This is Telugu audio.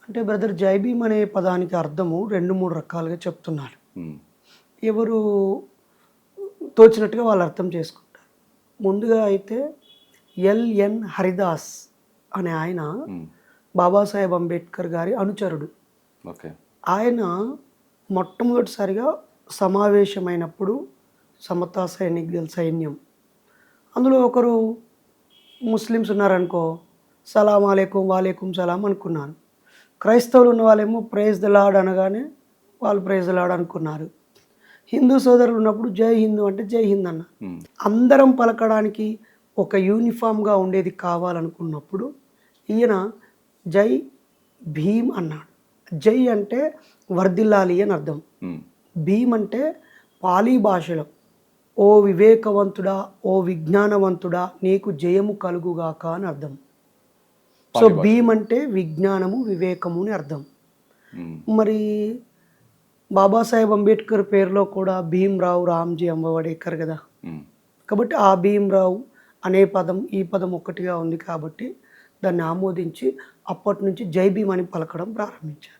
అంటే బ్రదర్ జై భీమ్ అనే పదానికి అర్థము 2, 3 రకాలుగా చెప్తున్నారు. ఉమ్, ఎవరు తోచినట్టుగా వాళ్ళు అర్థం చేసుకుంటారు. ముందుగా అయితే ఎల్ఎన్ హరిదాస్ అనే ఆయన ఉమ్, బాబాసాహెబ్ అంబేద్కర్ గారి అనుచరుడు. ఓకే. ఆయన మొట్టమొదటిసారిగా సమావేశమైనప్పుడు సమతా సైనికుల సైన్యం, అందులో ఒకరు ముస్లిమ్స్ ఉన్నారనుకో, సలాం అలైకుం వాలేకుం సలాం అనుకున్నాను. క్రైస్తవులు ఉన్న వాళ్ళేమో ప్రైజ్ ద లార్డ్ అనగానే వాళ్ళు ప్రైజ్ ద లార్డ్ అనుకున్నారు. హిందూ సోదరులు ఉన్నప్పుడు జై హిందూ అంటే జై హింద్ అన్న. ఉమ్, అందరం పలకడానికి ఒక యూనిఫామ్గా ఉండేది కావాలనుకున్నప్పుడు ఈయన జై భీమ్ అన్నాడు. జై అంటే వర్ధిల్లాలి అని అర్థం. ఉమ్, భీమ్ అంటే పాలీ భాషలో ఓ వివేకవంతుడా, ఓ విజ్ఞానవంతుడా, నీకు జయము కలుగుగాక అని అర్థం. సో పాలి భాష. భీమ్ అంటే విజ్ఞానము, వివేకము అని అర్థం. ఉమ్, మరి బాబాసాహెబ్ అంబేద్కర్ పేరులో కూడా భీమ్రావు రామ్జీ అంబవడేకర్ కదా. ఉమ్. కాబట్టి ఆ భీమ్రావు అనే పదం ఈ పదం ఒక్కటిగా ఉంది కాబట్టి దాన్ని ఆమోదించి అప్పటి నుంచి జై భీమ్ అని పలకడం ప్రారంభించారు.